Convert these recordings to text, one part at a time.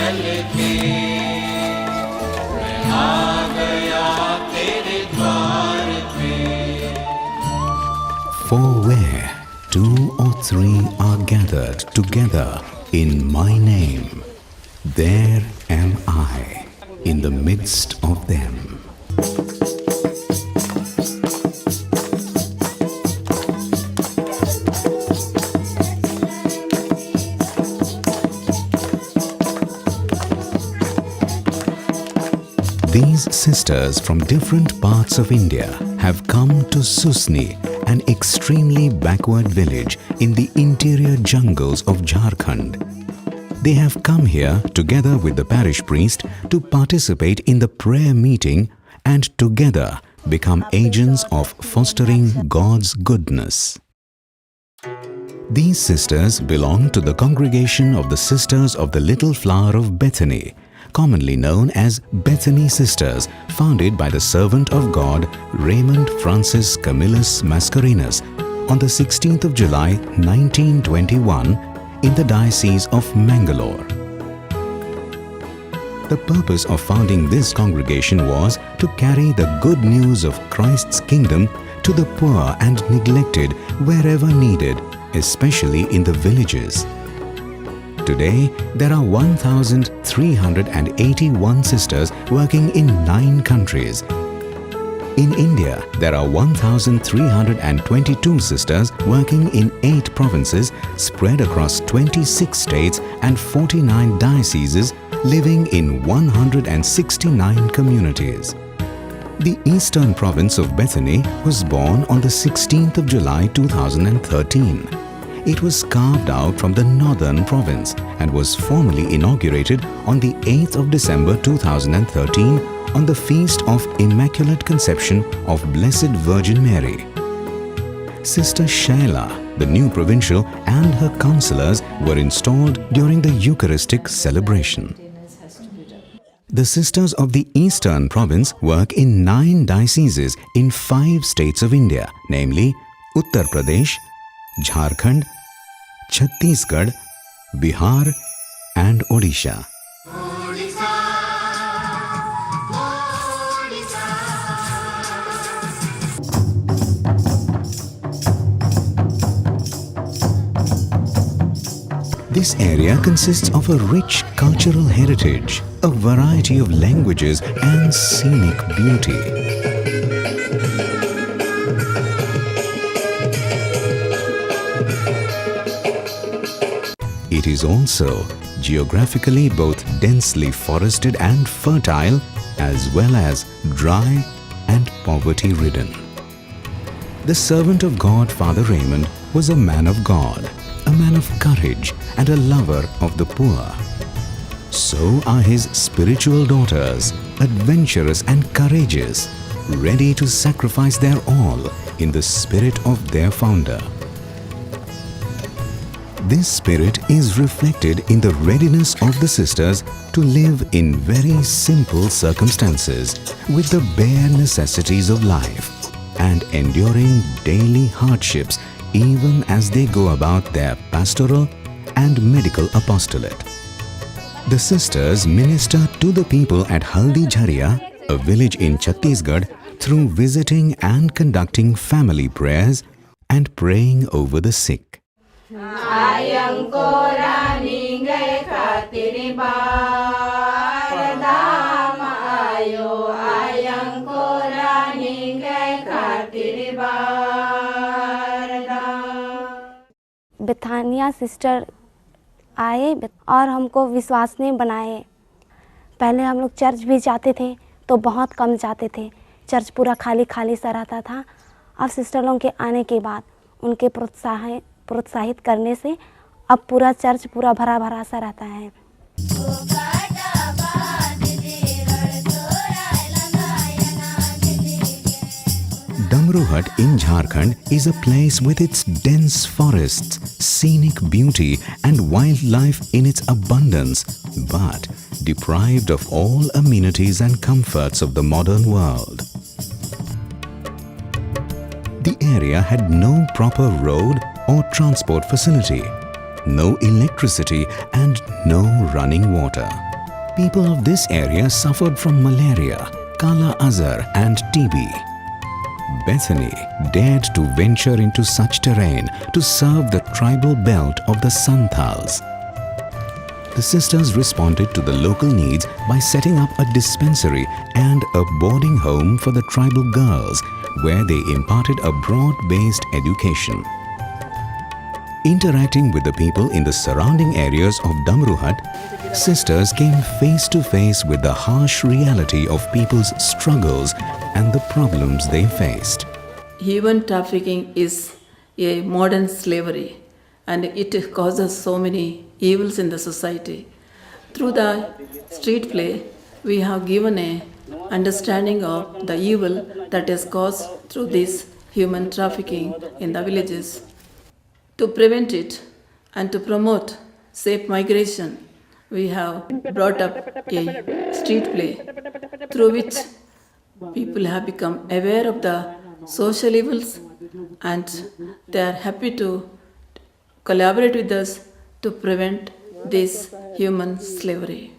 चल के मैं आ गया तेरे द्वार पे। For where two or three are gathered together in my name, there am I in the midst of them. These sisters from different parts of India have come to Susni, an extremely backward village in the interior jungles of Jharkhand. They have come here together with the parish priest to participate in the prayer meeting and together become agents of fostering God's goodness. These sisters belong to the congregation of the Sisters of the Little Flower of Bethany, commonly known as Bethany Sisters, founded by the servant of God Raymond Francis Camillus Mascarenhas on the 16th of July 1921 in the Diocese of Mangalore. The purpose of founding this congregation was to carry the good news of Christ's kingdom to the poor and neglected wherever needed, especially in the villages. Today, there are 1,381 sisters working in 9 countries. In India, there are 1,322 sisters working in 8 provinces spread across 26 states and 49 dioceses, living in 169 communities. The eastern province of Bethany was born on the 16th of July 2013. It was carved out from the northern province and was formally inaugurated on the 8th of December 2013 on the Feast of Immaculate Conception of Blessed Virgin Mary. Sister Shaila, the new provincial, and her counselors were installed during the Eucharistic celebration. The sisters of the Eastern Province work in 9 dioceses in 5 states of India, namely Uttar Pradesh, Jharkhand, Chhattisgarh, Bihar and Odisha. This area consists of a rich cultural heritage, a variety of languages and scenic beauty. It is also geographically both densely forested and fertile, as well as dry and poverty-ridden. The servant of God, Father Raymond, was a man of God, a man of courage and a lover of the poor. So are his spiritual daughters, adventurous and courageous, ready to sacrifice their all in the spirit of their founder. This spirit is reflected in the readiness of the sisters to live in very simple circumstances with the bare necessities of life and enduring daily hardships even as they go about their pastoral and medical apostolate. The sisters minister to the people at Haldi Jharia, a village in Chhattisgarh, through visiting and conducting family prayers and praying over the sick. Bethany sister आए और हमको विश्वासनीय बनाए। पहले हम लोग church भी जाते थे तो बहुत कम जाते थे, चर्च पूरा खाली खाली सा रहता था। अब सिस्टर लोगों के आने के बाद उनके प्रोत्साहित करने से अब पूरा चर्च पूरा भरा भरा सा रहता है। Damru Hut in Jharkhand is a place with its dense forests, scenic beauty and wildlife in its abundance, but deprived of all amenities and comforts of the modern world. The area had no proper road or transport facility, no electricity and no running water. People of this area suffered from malaria, Kala Azar and TB. Bethany dared to venture into such terrain to serve the tribal belt of the Santals. The sisters responded to the local needs by setting up a dispensary and a boarding home for the tribal girls, where they imparted a broad-based education. Interacting with the people in the surrounding areas of Damruhat, sisters came face to face with the harsh reality of people's struggles and the problems they faced. Human trafficking is a modern slavery, and it causes so many evils in the society. Through the street play, we have given a understanding of the evil that is caused through this human trafficking in the villages. To prevent it and to promote safe migration, we have brought up a street play through which people have become aware of the social evils, and they are happy to collaborate with us to prevent this human slavery.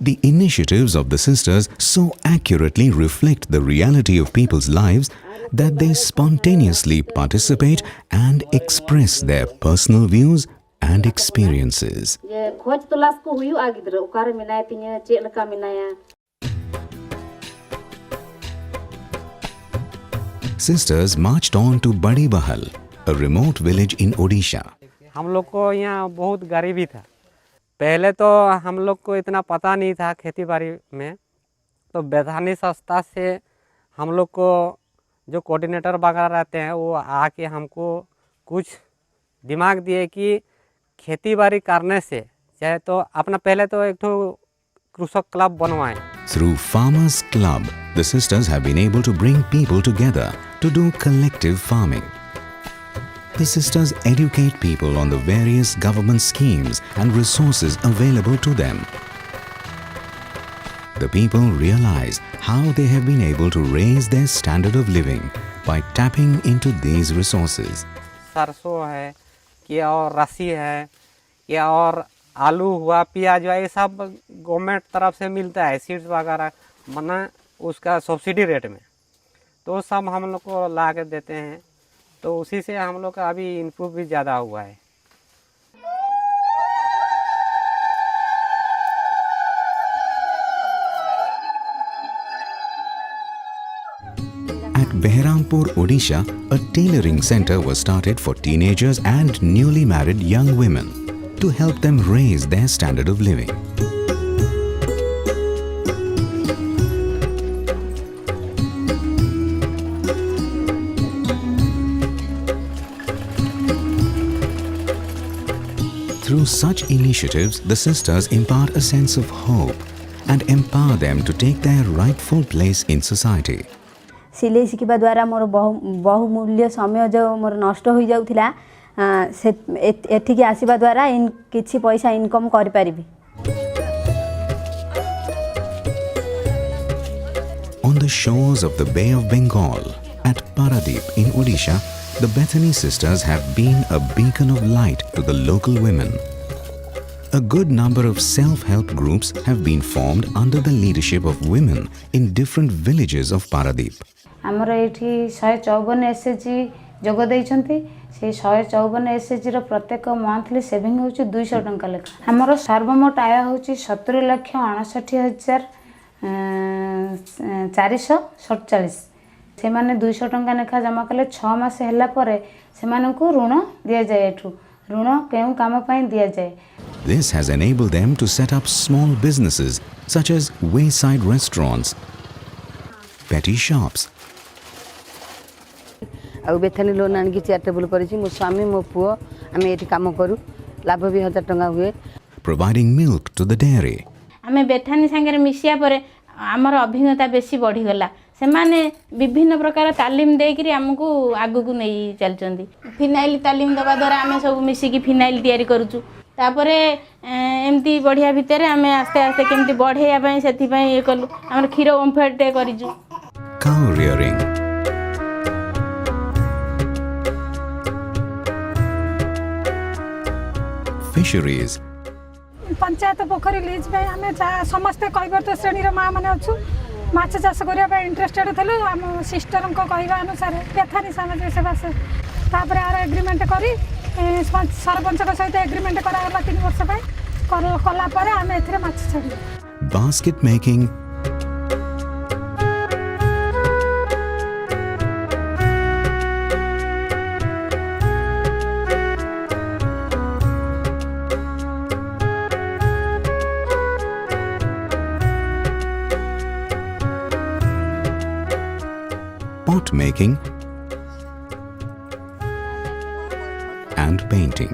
The initiatives of the sisters so accurately reflect the reality of people's lives that they spontaneously participate and express their personal views and experiences. Sisters marched on to Badi Bahal, a remote village in Odisha. हम लोग को यहाँ बहुत गरीबी था। पहले तो हम लोग को इतना पता नहीं था खेती बाड़ी में, तो बेथानी संस्था से हम लोग को जो कोऑर्डिनेटर वगैरह रहते हैं वो आके हमको कुछ दिमाग दिए कि खेती बाड़ी करने से चाहे तो अपना पहले तो एक तो कृषक क्लब बनवाएं। Through Farmers Club, the sisters have been able to bring people together to do collective farming. The sisters educate people on the various government schemes and resources available to them. The people realize how they have been able to raise their standard of living by tapping into these resources. सरसों है कि और रसी है कि और आलू हुआ, प्याज हुआ, ये सब गवर्नमेंट तरफ से मिलता है, सीड्स वगैरह मना उसका सब्सिडी रेट में, तो सब हम लोग को ला के देते हैं, तो उसी से हम लोग का अभी इम्प्रूव भी ज़्यादा हुआ है। At Behrampur, Odisha, a tailoring center was started for teenagers and newly married young women to help them raise their standard of living. Through such initiatives, the sisters impart a sense of hope and empower them to take their rightful place in society. सिलाई शिखा द्वारा मोर बहुमूल्य समय जो मोर नष्ट हो जाउथिला से एठिके आसीबा द्वारा इन किछि पैसा इनकम करि परिबी। On the shores of the Bay of Bengal at Paradip in Odisha, the Bethany sisters have been a beacon of light to the local women. A good number of self-help groups have been formed under the leadership of women in different villages of Paradip. आमर एठी 154 SHG जोग दैछंती से 154 SHG रो प्रत्येक monthly saving होची 200 टंका लेखा। हमर सर्वमोट आय होची 70,59,447 से माने 200 टंका लेखा जमा कले 6 मास हैला परे से मानकु ऋण दिया जाय। एठू ऋण केउ काम पई दिया जाय। This has enabled them to set up small businesses such as wayside restaurants, petty shops, ଆଉ ବେଥନି ଲୋନ୍ ଆଣିକି ଚେୟାର ଟେବୁଲ କରିଛି। ମୋ ସ୍ୱାମୀ ମୋ ପୁଅ ଆମେ ଏଠି କାମ କରୁ, ଲାଭ ବି 1000 ଟଙ୍କା ହୁଏ। providing milk to the dairy. आमे बेथानी संगे मिसिया परे आमर अभिज्ञता बेसी बढ़ी गला। से माने विभिन्न प्रकार तालीम देकरी हमकु आगु को नै चलचंदी। फिनाइल तालीम दबा द्वारा आमे सब मिसी की फिनाइल तयारी करूछु। तापरे एमती बढ़िया भितरे आमे आस्ते आस्ते केमती बढ़ेया पई सेति पई ए कलु। हमर खीर ओमफेट करिजु। Cow rearing, fisheries, पंचायत पोखरी लीज पे आम समस्ते कैवर्त श्रेणी माँ मैंने अच्छु माछ चाष करने इंटरेस्टेड थी आम सिस्टर कहवा अनुसार बेथानी सामाजिक सेवा से तापर आर एग्रीमेंट कर सरपंच सहित एग्रीमेंट कराला 3 वर्ष कलापर आम ए माछ छाड़ू। Basket making, pot making and painting.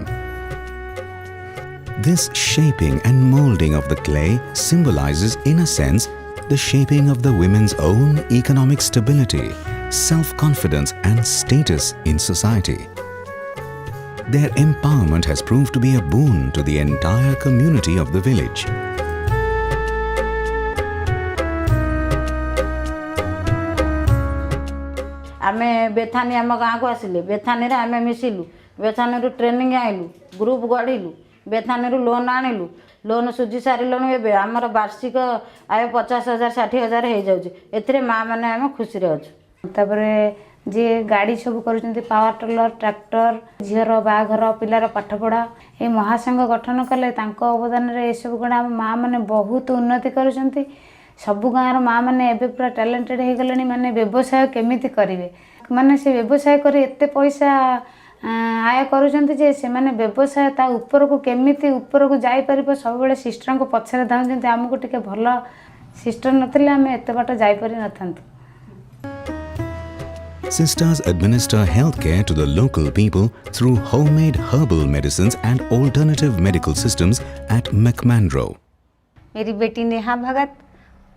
This shaping and molding of the clay symbolizes, in a sense, the shaping of the women's own economic stability, self-confidence and status in society. Their empowerment has proved to be a boon to the entire community of the village. आमे Bethany आम गाँव को आसिले Bethany रे आमे मिसिलु Bethany रु training आइलु group गढ़िलु Bethany रु loan आनिलु loan सुझी सारिलुणु एबे हमर वार्षिक आय 50,000 60,000 हो जाउची एथिरे माँ माने आमे खुशी रे अछु। तापरे जे गाड़ी सब करूछन्ती पावर टिलर ट्रैक्टर झीर बाघर पिलार पाठपढ़ा ए महासंघ गठन कले तांको अवदान रे ए सब गुण आम माँ माने बहुत उन्नति करूछन्ती। सबु गाँव माँ मैंने एवं पूरा टैलेंटेड हो गले माने व्यवसाय केमिति करेंगे माने से व्यवसाय कर एत पैसा आय करुँच से माने व्यवसाय ता ऊपर को केमिति ऊपर को जापर सब बेले सिस्टर को पछरे धाउं आमको टिके भल सिस्टर नथिले आम एत बाट जापर न। Sisters administer healthcare to the local people through homemade herbal medicines and alternative medical systems at McManro. मेरी बेटी नेहा भगत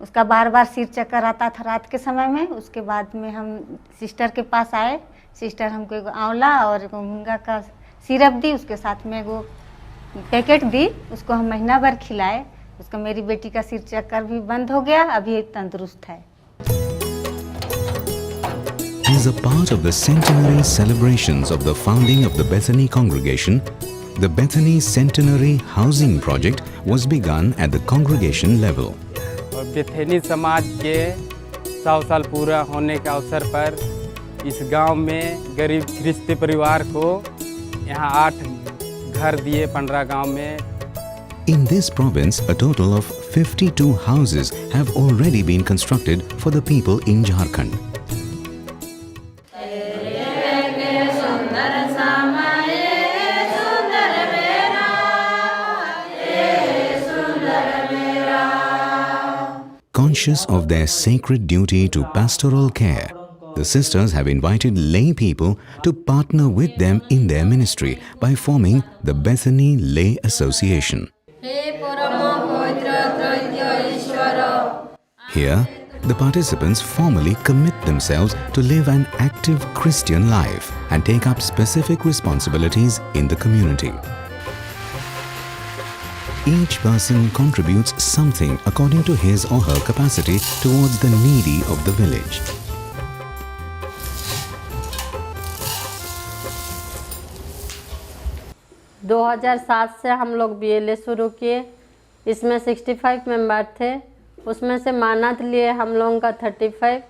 उसका बार बार सिर चक्कर आता था रात के समय में। उसके बाद में हम सिस्टर के पास आए। सिस्टर हमको एगो आंवला और एगो मूंगा का सिरप दी उसके साथ में एगो पैकेट दी उसको हम महीना भर खिलाए। उसका मेरी बेटी का सिर चक्कर भी बंद हो गया अभी तंदुरुस्त है। As a part of the centenary celebrations of the founding of the Bethany congregation, the Bethany Centenary Housing Project was begun at the congregation level. Bethany समाज के 100 साल पूरा होने के अवसर पर इस गांव में गरीब ख्रिस्ती परिवार को यहाँ 8 घर दिए 15 गांव में। In this province, a total of 52 houses have already been constructed for the people in Jharkhand. Conscious of their sacred duty to pastoral care, the sisters have invited lay people to partner with them in their ministry by forming the Bethany Lay Association. Here, the participants formally commit themselves to live an active Christian life and take up specific responsibilities in the community. Each person contributes something according to his or her capacity towards the needy of the village. In 2007 से हम लोग BLA शुरू किए। इसमें 65 member थे, उसमें से मानद लिए हम लोगों का 35।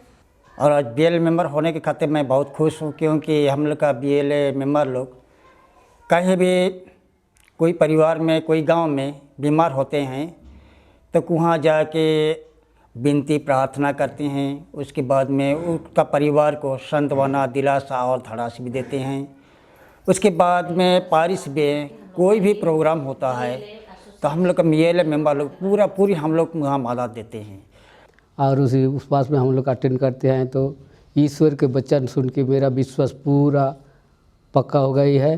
और आज BLA मेंबर होने के खातिर मैं बहुत खुश हूँ क्योंकि हम लोग का BLA मेंबर लोग कहीं भी कोई परिवार में कोई गांव में बीमार होते हैं तो वहाँ जाके विनती प्रार्थना करते हैं। उसके बाद में उसका परिवार को सांत्वना दिलासा और धड़ास भी देते हैं। उसके बाद में पारिश में कोई भी प्रोग्राम होता है तो हम लोग का BLA मेंबर लोग पूरी हम लोग वहाँ मदद देते हैं। और उस पास में हम लोग अटेंड करते हैं तो ईश्वर के वचन सुन के मेरा विश्वास पूरा पक्का हो गई है।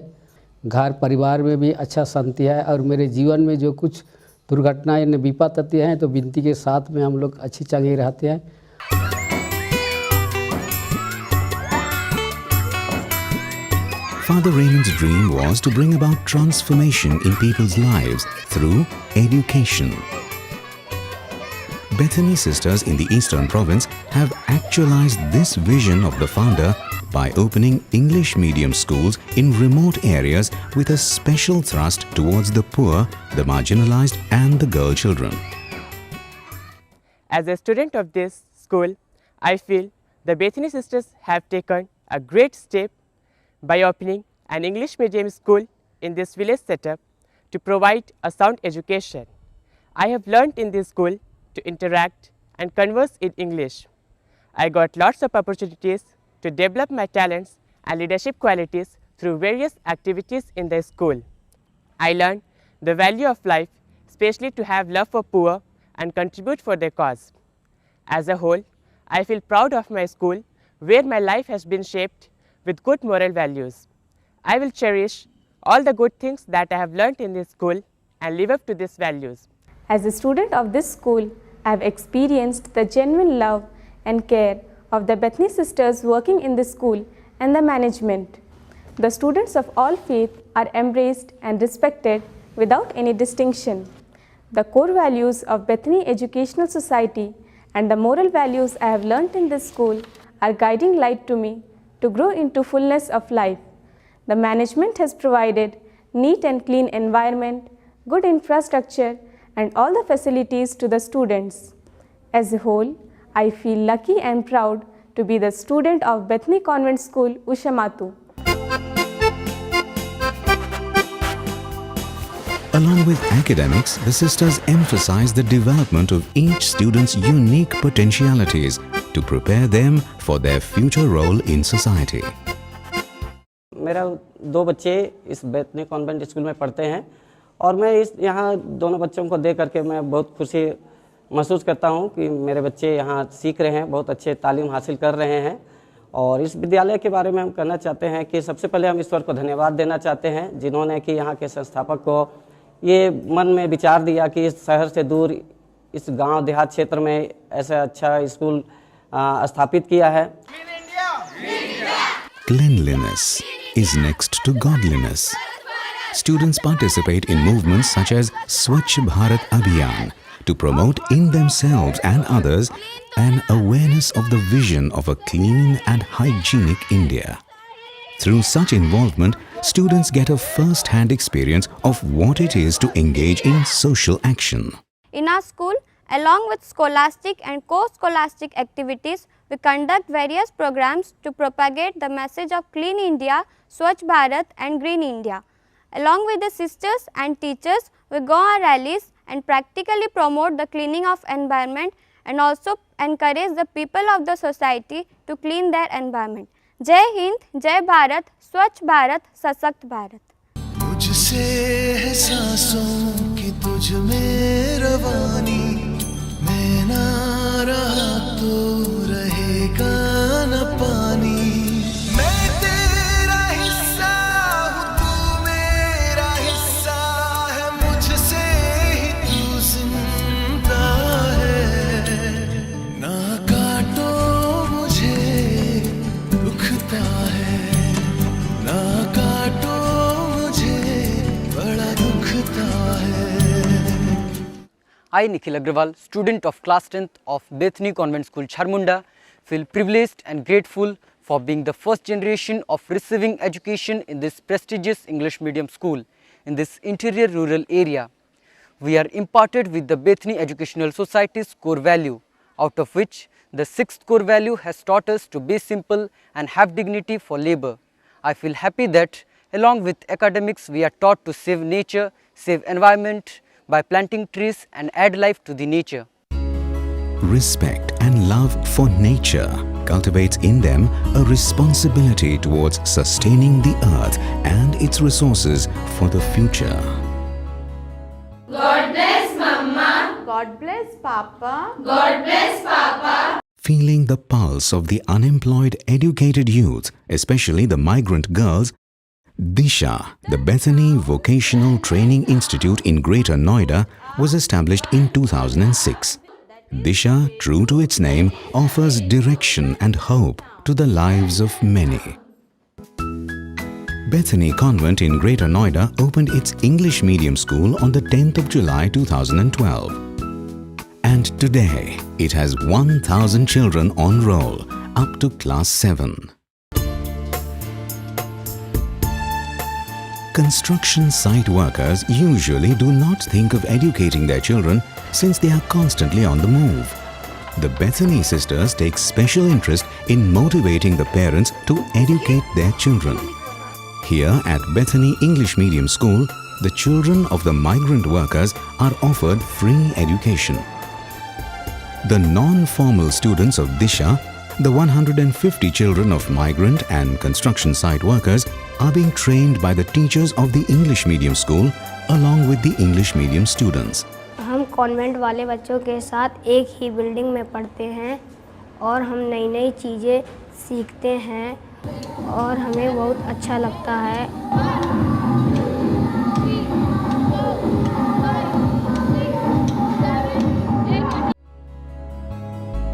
घर परिवार में भी अच्छा शांति है और मेरे जीवन में जो कुछ दुर्घटनाएं विपत्ति आती हैं तो विनती के साथ में हम लोग अच्छी चंगे रहते हैं। Father Raymond's dream was to bring about transformation in people's lives through education. Bethany sisters in the Eastern Province have actualized this vision of the founder by opening English medium schools in remote areas with a special thrust towards the poor, the marginalized and the girl children. As a student of this school, I feel the Bethany sisters have taken a great step by opening an English medium school in this village setup to provide a sound education. I have learnt in this school to interact and converse in English. I got lots of opportunities to develop my talents and leadership qualities through various activities in the school. I learned the value of life, especially to have love for poor and contribute for their cause. As a whole, I feel proud of my school, where my life has been shaped with good moral values. I will cherish all the good things that I have learnt in this school and live up to these values. As a student of this school, I have experienced the genuine love and care of the Bethany sisters working in this school and the management. The students of all faith are embraced and respected without any distinction. The core values of Bethany Educational Society and the moral values I have learnt in this school are guiding light to me to grow into fullness of life. The management has provided neat and clean environment, good infrastructure and all the facilities to the students. As a whole, I feel lucky and proud to be the student of Bethany Convent School, Ushamatu. Along with academics, the sisters emphasize the development of each student's unique potentialities to prepare them for their future role in society. मेरा 2 बच्चे इस Bethany convent school में पढ़ते हैं और मैं यहाँ दोनों बच्चों को देख करके मैं बहुत खुशी महसूस करता हूँ कि मेरे बच्चे यहाँ सीख रहे हैं, बहुत अच्छे तालीम हासिल कर रहे हैं। और इस विद्यालय के बारे में हम कहना चाहते हैं कि सबसे पहले हम ईश्वर को धन्यवाद देना चाहते हैं, जिन्होंने कि यहाँ के संस्थापक को ये मन में विचार दिया कि इस शहर से दूर इस गांव देहात क्षेत्र में ऐसा अच्छा स्कूल स्थापित किया है। Cleanliness is next to godliness. Students participate in movements such as Swachh Bharat Abhiyan to promote in themselves and others an awareness of the vision of a clean and hygienic India. Through such involvement, students get a first-hand experience of what it is to engage in social action. In our school, along with scholastic and co-scholastic activities, we conduct various programs to propagate the message of Clean India, Swachh Bharat and Green India. Along with the sisters and teachers, we go on rallies and practically promote the cleaning of environment and also encourage the people of the society to clean their environment. Jai Hind, Jai Bharat, Swachh Bharat, Sashakt Bharat. मुझसे है सांसों की तुझ में रवानी, मैं ना रहा तो रहेगा न पानी। मैं तेरा हिस्सा हूँ, तू मेरा हिस्सा है, मुझसे ही तू जिंदा है। ना काटो मुझे दुखता है, ना काटो I, Nikhil Agrawal, student of class 10th of Bethany Convent School, Charmunda, feel privileged and grateful for being the first generation of receiving education in this prestigious English medium school in this interior rural area. We are imparted with the Bethany Educational Society's core value, out of which the 6th core value has taught us to be simple and have dignity for labor. I feel happy that along with academics, we are taught to save nature, save environment by planting trees and add life to the nature. Respect and love for nature cultivates in them a responsibility towards sustaining the earth and its resources for the future. God bless Mama. God bless Papa. God bless Papa. Feeling the pulse of the unemployed educated youth, especially the migrant girls, Disha, the Bethany Vocational Training Institute in Greater Noida, was established in 2006. Disha, true to its name, offers direction and hope to the lives of many. Bethany Convent in Greater Noida opened its English medium school on the 10th of July 2012. And today, it has 1,000 children on roll up to class 7. Construction site workers usually do not think of educating their children since they are constantly on the move. The Bethany sisters take special interest in motivating the parents to educate their children. Here at Bethany English Medium School, the children of the migrant workers are offered free education. The non-formal students of Disha, the 150 children of migrant and construction site workers, are being trained by the teachers of the English Medium School along with the English Medium students. हम convent वाले बच्चों के साथ एक ही building में पढ़ते हैं और हम नई नई चीज़ें सीखते हैं और हमें बहुत अच्छा लगता है।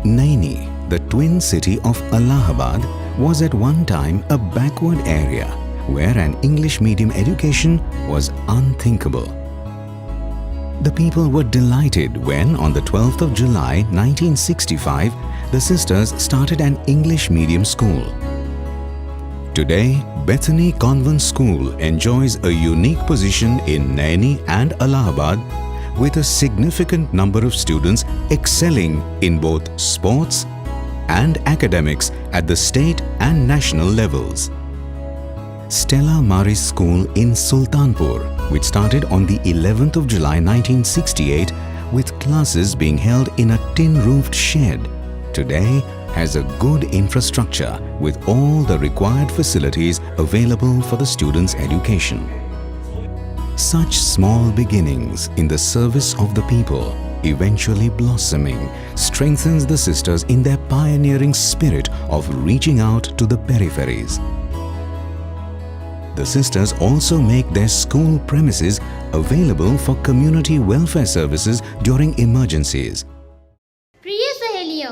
Naini, the twin city of Allahabad, was at one time a backward area where an English medium education was unthinkable. The people were delighted when, on the 12th of July 1965, the sisters started an English medium school. Today, Bethany Convent School enjoys a unique position in Naini and Allahabad, with a significant number of students excelling in both sports and academics at the state and national levels. Stella Maris School in Sultanpur, which started on the 11th of July 1968 with classes being held in a tin-roofed shed, today has a good infrastructure with all the required facilities available for the students' education. Such small beginnings in the service of the people, eventually blossoming, strengthens the sisters in their pioneering spirit of reaching out to the peripheries. The sisters also make their school premises available for community welfare services during emergencies. प्रिय सहेलियों,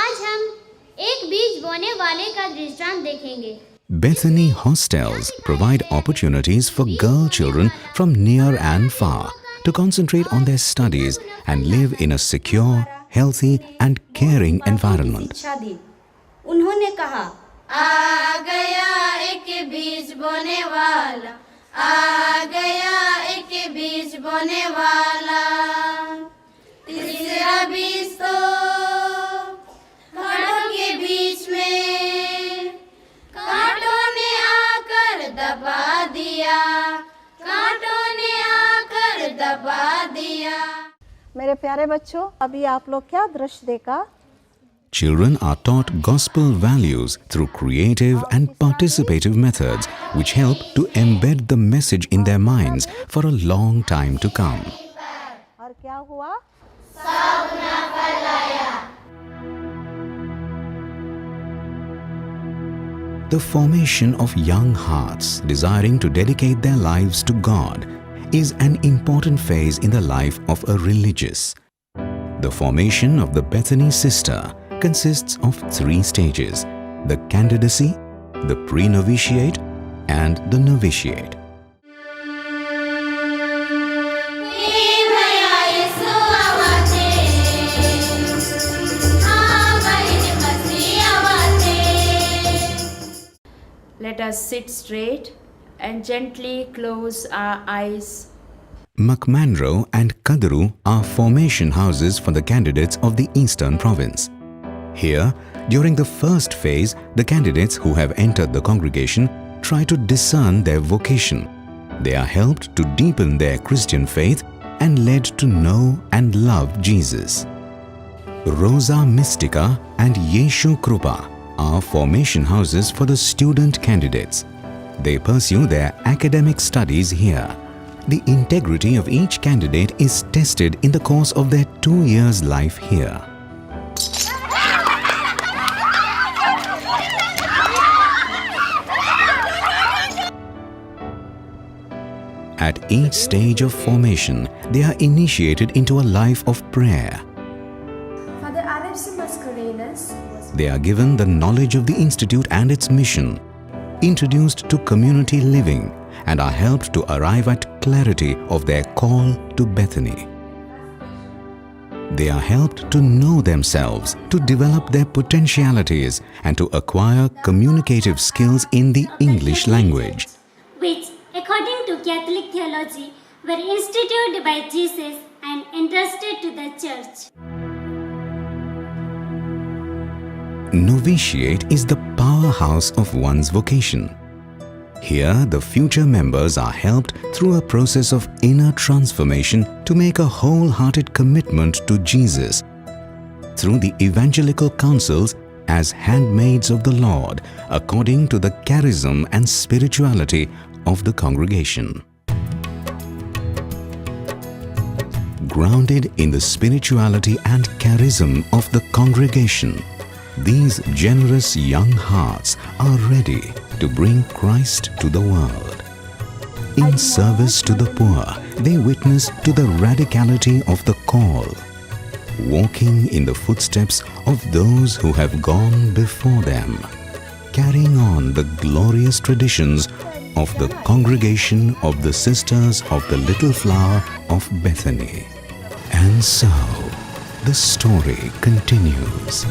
आज हम एक बीज बोने वाले का दृष्टांत देखेंगे। Bethany hostels provide opportunities for girl children from near and far to concentrate on their studies and live in a secure, healthy and caring environment. उन्होंने कहा, आ गया एक बीज बोने वाला, आ गया एक बीज बोने वाला, तीसरा बीज तो कांटों के बीच में, कांटों ने आकर दबा दिया, कांटों ने आकर दबा दिया। मेरे प्यारे बच्चों, अभी आप लोग क्या दृश्य देखा? Children are taught gospel values through creative and participative methods which help to embed the message in their minds for a long time to come. और क्या हुआ? सपना फैलाया। The formation of young hearts desiring to dedicate their lives to God is an important phase in the life of a religious. The formation of the Bethany sister consists of 3 stages: the candidacy, the pre-novitiate and the novitiate. Let us sit straight and gently close our eyes. McManro and Kadaru are formation houses for the candidates of the Eastern Province. Here, during the first phase, the candidates who have entered the congregation try to discern their vocation. They are helped to deepen their Christian faith and led to know and love Jesus. Rosa Mystica and Yeshu Krupa are formation houses for the student candidates. They pursue their academic studies here. The integrity of each candidate is tested in the course of their 2 years' life here. At each stage of formation, they are initiated into a life of prayer. Father Arif Mascarenas They are given the knowledge of the Institute and its mission, introduced to community living, and are helped to arrive at clarity of their call to Bethany. They are helped to know themselves, to develop their potentialities, and to acquire communicative skills in the English language. Which, according theology were instituted by Jesus and entrusted to the church. Novitiate is the powerhouse of one's vocation. Here, the future members are helped through a process of inner transformation to make a wholehearted commitment to Jesus through the evangelical counsels as handmaids of the Lord, according to the charism and spirituality of the congregation. Grounded in the spirituality and charism of the congregation, these generous young hearts are ready to bring Christ to the world. In service to the poor, they witness to the radicality of the call, walking in the footsteps of those who have gone before them, carrying on the glorious traditions of the congregation of the Sisters of the Little Flower of Bethany. And so, the story continues.